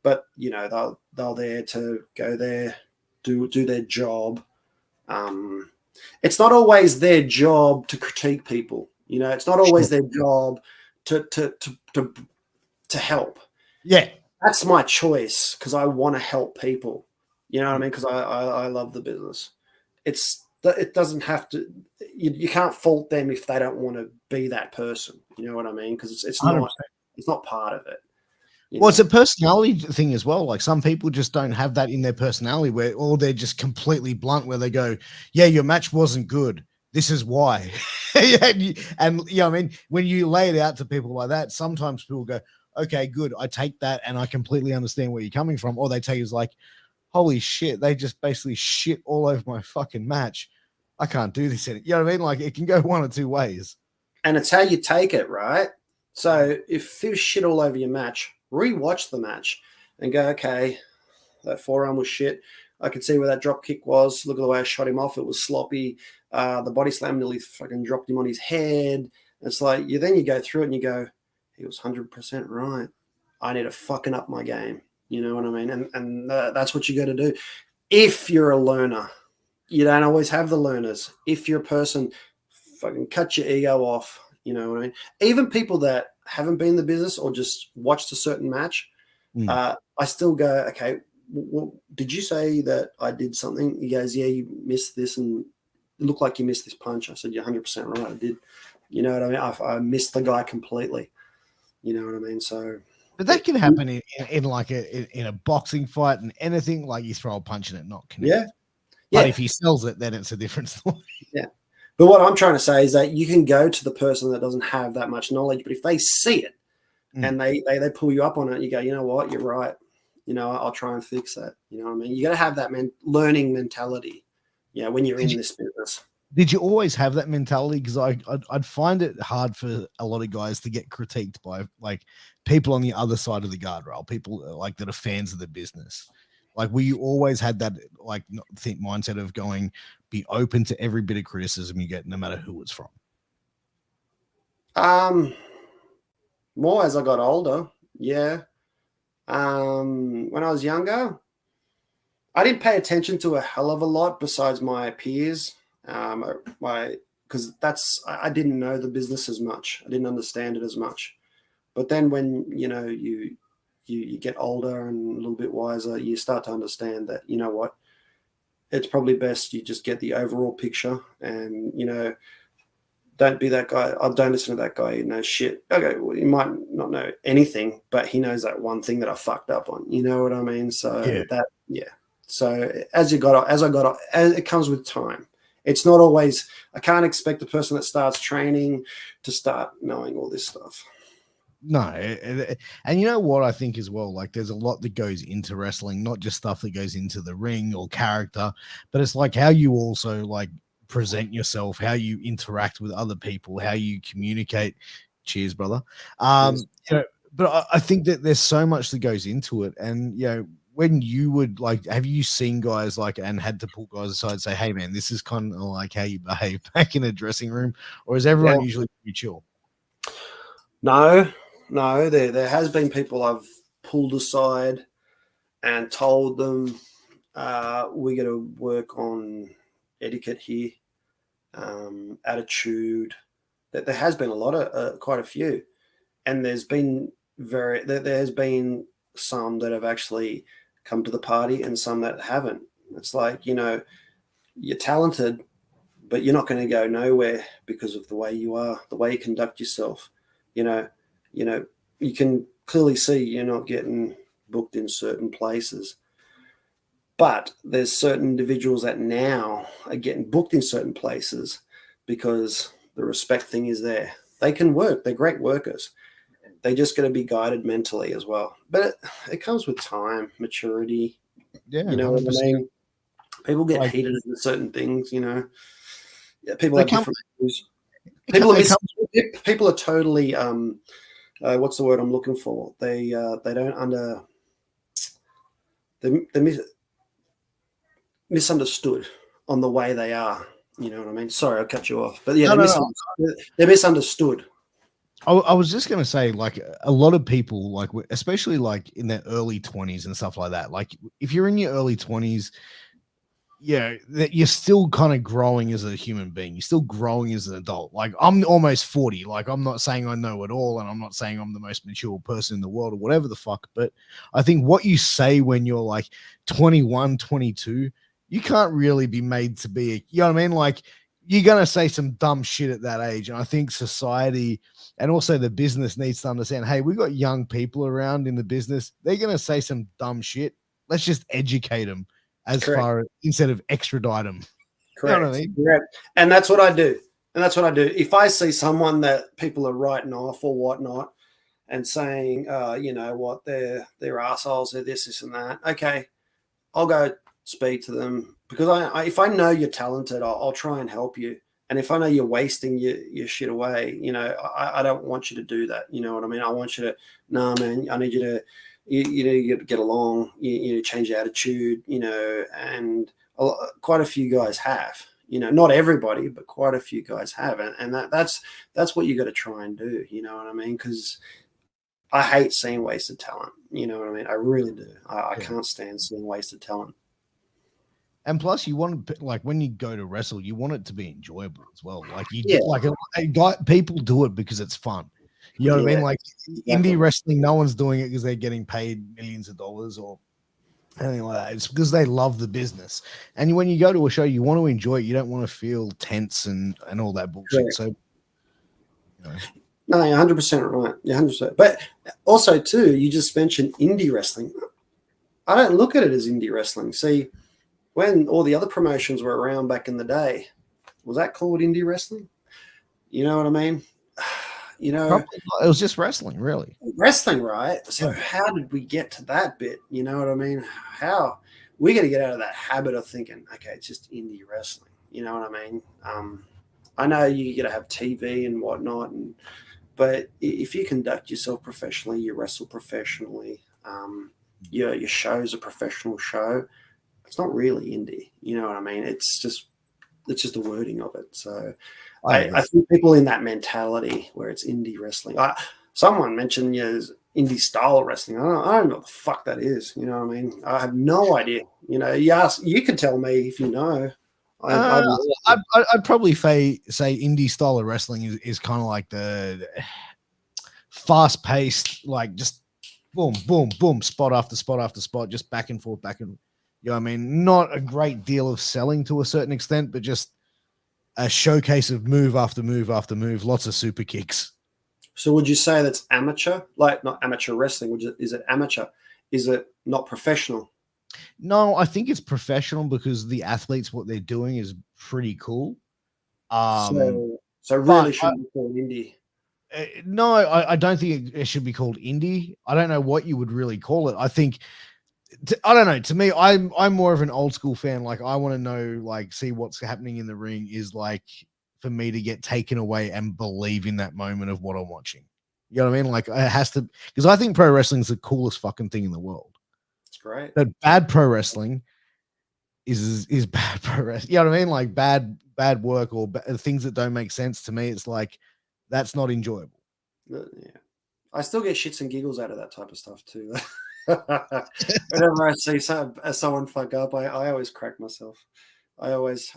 But they're there to go there, do their job. It's not always their job to critique people. It's not always their job to help. Yeah, that's my choice because I want to help people. You know what I mean? Because I love the business. It doesn't have to. You can't fault them if they don't want to be that person. You know what I mean? Because it's not part of it. Well, it's a personality thing as well. Like some people just don't have that in their personality or they're just completely blunt where they go, "Yeah, your match wasn't good. This is why." and I mean, when you lay it out to people like that, sometimes people go, "Okay, good. I take that and I completely understand where you're coming from." Or they tell you like, "Holy shit, they just basically shit all over my fucking match. I can't do this." You know what I mean? Like it can go one or two ways. And it's how you take it, right? So if there's shit all over your match, rewatch the match and go, "Okay, that forearm was shit. I could see where that drop kick was. Look at the way I shot him off. It was sloppy. The body slam nearly fucking dropped him on his head." It's like then you go through it and you go, "He was 100% right. I need to fucking up my game." You know what I mean? And that's what you got to do. If you're a learner, you don't always have the learners. If you're a person, fucking cut your ego off. You know what I mean? Even people that haven't been in the business or just watched a certain match, I still go, "Okay, did you say that I did something?" He goes, "Yeah, you missed this, and it looked like you missed this punch." I said, "You're 100% right. I did." You know what I mean? I missed the guy completely. You know what I mean? So, but that can happen in like in a boxing fight and anything. Like you throw a punch and it not connect. Yeah. But if he sells it, then it's a different story. Yeah. But what I'm trying to say is that you can go to the person that doesn't have that much knowledge, but if they see it and they pull you up on it, you go, "You know what? You're right. I'll try and fix that." You know what I mean? You got to have that learning mentality. When you're in this business. Did you always have that mentality? Because I'd find it hard for a lot of guys to get critiqued by like people on the other side of the guardrail, people like that are fans of the business. Like, were you always had that like think mindset of going, be open to every bit of criticism you get, no matter who it's from? More as I got older, yeah. When I was younger, I didn't pay attention to a hell of a lot besides my peers. Because I didn't know the business as much. I didn't understand it as much. But then when you get older and a little bit wiser, you start to understand that, you know what, it's probably best you just get the overall picture and, don't be that guy. I don't listen to that guy who knows shit. Okay, well, he might not know anything, but he knows that one thing that I fucked up on. You know what I mean? So So as it comes with time. It's not always, I can't expect the person that starts training to start knowing all this stuff. No. And you know what I think as well, like there's a lot that goes into wrestling, not just stuff that goes into the ring or character, but it's like how you also like present yourself, how you interact with other people, how you communicate. Cheers, brother. But I think that there's so much that goes into it. And, when you would like, have you seen guys like and had to pull guys aside and say, hey man, this is kind of like how you behave back in a dressing room, or is everyone usually pretty chill? No, there has been people I've pulled aside and told them we got to work on etiquette here, attitude. That there has been a lot of quite a few, and there has been some that have actually come to the party and some that haven't. It's like, you're talented, but you're not going to go nowhere because of the way you are, the way you conduct yourself. You can clearly see you're not getting booked in certain places. But there's certain individuals that now are getting booked in certain places because the respect thing is there. They can work. They're great workers. They just got to be guided mentally as well. But it comes with time, maturity. Yeah, you know 100%. What I mean? People get heated into certain things. People have different views. People are totally what's the word I'm looking for? They're misunderstood on the way they are. You know what I mean? Sorry, I cut you off. But yeah, they're misunderstood. I was just going to say, like, a lot of people, like, especially like in their early 20s and stuff like that. Like, if you're in your early 20s, that you're still kind of growing as a human being. You're still growing as an adult. Like, I'm almost 40. Like, I'm not saying I know it all, and I'm not saying I'm the most mature person in the world or whatever the fuck. But I think what you say when you're like 21, 22, you can't really be made to be, you know what I mean? Like, you're going to say some dumb shit at that age. And I think society and also the business needs to understand, hey, we've got young people around in the business. They're going to say some dumb shit. Let's just educate them instead of extradite them. Correct. You know what I mean? Correct. And that's what I do. If I see someone that people are writing off or whatnot and saying, they're assholes, they're this and that. Okay. I'll go speak to them because if I know you're talented, I'll try and help you. And if I know you're wasting your shit away, I don't want you to do that. You know what I mean? I want you to, man, I need you to, you get along, you change your attitude, and quite a few guys have, not everybody, but quite a few guys have. And that's what you got to try and do. You know what I mean? Because I hate seeing wasted talent. You know what I mean? I really do. I can't stand seeing wasted talent. And plus, you want, like, when you go to wrestle, you want it to be enjoyable as well. Like, people do it because it's fun. You know what I mean? Like, indie wrestling, no one's doing it because they're getting paid millions of dollars or anything like that. It's because they love the business. And when you go to a show, you want to enjoy it. You don't want to feel tense and all that bullshit. Correct. So, no, you're 100% right. You're 100%. But also, too, you just mentioned indie wrestling. I don't look at it as indie wrestling. See, when all the other promotions were around back in the day, was that called indie wrestling? You know what I mean? Probably not. It was just wrestling, really. Wrestling, right? So how did we get to that bit? You know what I mean? How? We got to get out of that habit of thinking, okay, it's just indie wrestling. You know what I mean? I know you got to have TV and whatnot, but if you conduct yourself professionally, you wrestle professionally, your show's a professional show. It's not really indie. You know what I mean? It's just the wording of it. So I think people in that mentality where it's indie wrestling. Someone mentioned indie style wrestling. I don't know what the fuck that is. You know what I mean? I have no idea. You know, you can tell me if you know. I'd probably say indie style of wrestling is kind of like the fast paced, like just boom, boom, boom, spot after spot after spot, just back and forth, you know what I mean? Not a great deal of selling to a certain extent, but just a showcase of move after move after move, lots of super kicks. So would you say that's amateur? Like not amateur wrestling? Is it amateur? Is it not professional? No, I think it's professional because the athletes, what they're doing is pretty cool. So really shouldn't be called indie. No, I don't think it should be called indie. I don't know what you would really call it. I think, I don't know. To me, I'm more of an old school fan. Like I want to know, like, see what's happening in the ring is like for me to get taken away and believe in that moment of what I'm watching. You know what I mean? Like it has to, because I think pro wrestling is the coolest fucking thing in the world. It's great. But bad pro wrestling is bad pro wrestling. You know what I mean? Like bad work or things that don't make sense to me. It's like, that's not enjoyable. Yeah. I still get shits and giggles out of that type of stuff too. Whenever I see someone fuck up, I always crack myself. I always,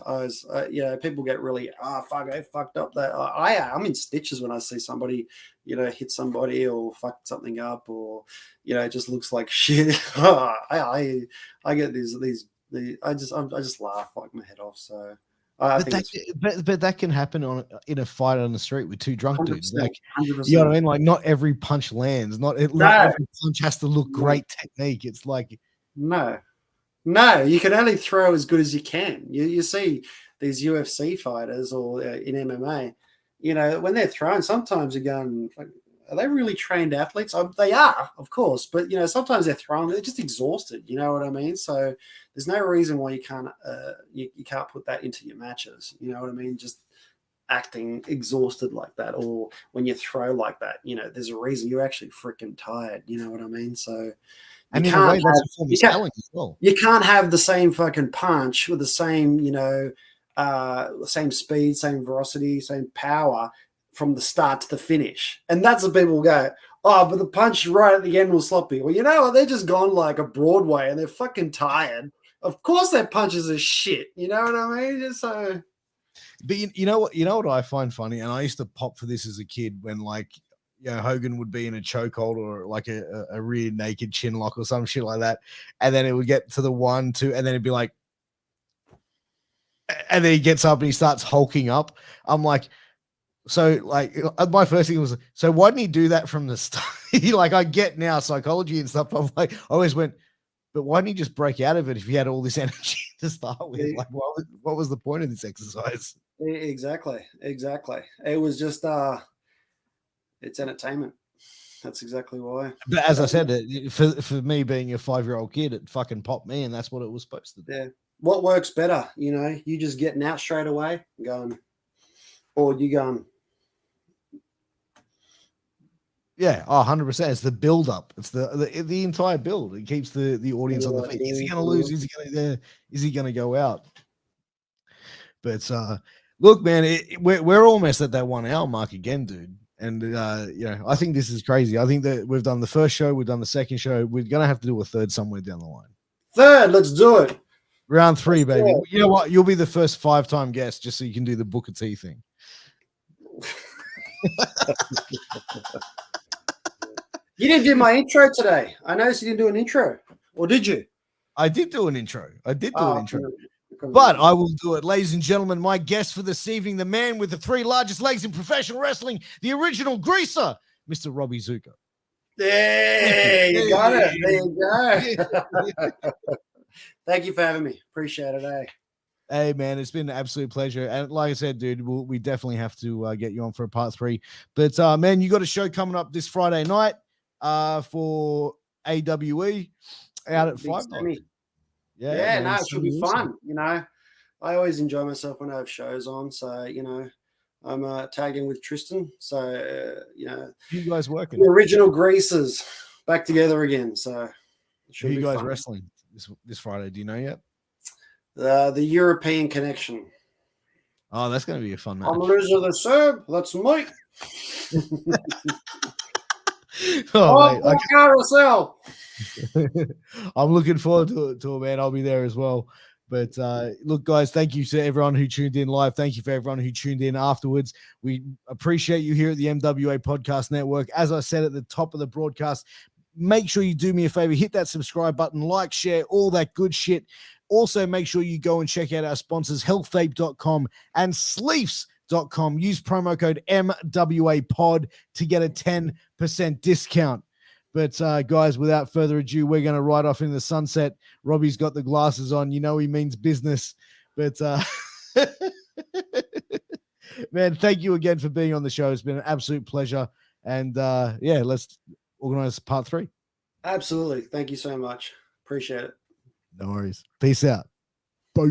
people get really, fuck, I fucked up that. I'm in stitches when I see somebody, hit somebody or fuck something up or, it just looks like shit. I get these, I just laugh like my head off. So but that can happen in a fight on the street with two drunk dudes. Like, 100%. you know what I mean? Like, not every punch lands. Not every punch has to look great technique. It's like no, you can only throw as good as you can. You see these UFC fighters or in MMA, when they're throwing, sometimes you're going, like, are they really trained athletes? They are, of course, but sometimes they're just exhausted. You know what I mean? So there's no reason why you can't you can't put that into your matches. You know what I mean? Just acting exhausted like that, or when you throw like that, there's a reason you're actually freaking tired. You know what I mean? So. And in a way, that's a form of selling as well. You can't have the same fucking punch with the same, same speed, same velocity, same power from the start to the finish. And that's what people go, but the punch right at the end was sloppy. Well, you know what? They're just gone like a Broadway and they're fucking tired. Of course their punches are shit. You know what I mean? Just so. But you know what I find funny? And I used to pop for this as a kid when, like, Hogan would be in a chokehold or like a rear naked chin lock or some shit like that. And then it would get to the 1, 2, and then it'd be like, and then he gets up and he starts hulking up. I'm like, so like my first thing was, so why didn't he do that from the start? Like, I get now psychology and stuff. I'm like, I always went, but why didn't he just break out of it if he had all this energy to start with? Like, what was the point of this exercise? Exactly. It was just, it's entertainment. That's exactly why. But as I said, for me being a 5-year-old kid, it fucking popped me, and that's what it was supposed to do. Yeah. What works better? You just getting out straight away, going, or you going. Yeah, 100%. It's the build up. It's the entire build. It keeps the audience on the feet. Is he going to lose? Is he going to go out? But look, man, we're almost at that 1 hour mark again, dude. And, I think this is crazy. I think that we've done the first show. We've done the second show. We're going to have to do a third somewhere down the line. Third, let's do it. Round 3, baby. You know what? You'll be the first 5-time guest just so you can do the Booker T thing. You didn't do my intro today. I noticed you didn't do an intro. Or did you? I did do an intro. But I will do it. Ladies and gentlemen, my guest for this evening, the man with the 3 largest legs in professional wrestling, the original greaser, Mr. Robbie Zucco. There you got it. There you go. Thank you for having me. Appreciate it, eh? Hey, man, it's been an absolute pleasure. And like I said, dude, we definitely have to get you on for a part 3. But, man, you got a show coming up this Friday night for AWE out at 5 night. Yeah, no, it should be fun. I always enjoy myself when I have shows on. So, you know, I'm tagging with Tristan. So, you know, You guys working? the original Greasers back together again. So, it Who should you be guys fun. wrestling this Friday? Do you know yet? The European Connection. Oh, that's going to be a fun match. I'm loser the Serb. Let's meet. Oh, mate, carousel. I'm looking forward to it, man. I'll be there as well. But look, guys, thank you to everyone who tuned in live. Thank you for everyone who tuned in afterwards. We appreciate you here at the MWA Podcast Network. As I said at the top of the broadcast, make sure you do me a favor, hit that subscribe button, like, share, all that good shit. Also, make sure you go and check out our sponsors, healthvape.com and sleeves.com. Use promo code MWAPOD to get a 10% discount. But guys, without further ado, we're going to ride off in the sunset. Robbie's got the glasses on. You know he means business. But man, thank you again for being on the show. It's been an absolute pleasure. And yeah, let's organize part 3. Absolutely. Thank you so much. Appreciate it. No worries. Peace out. Bye.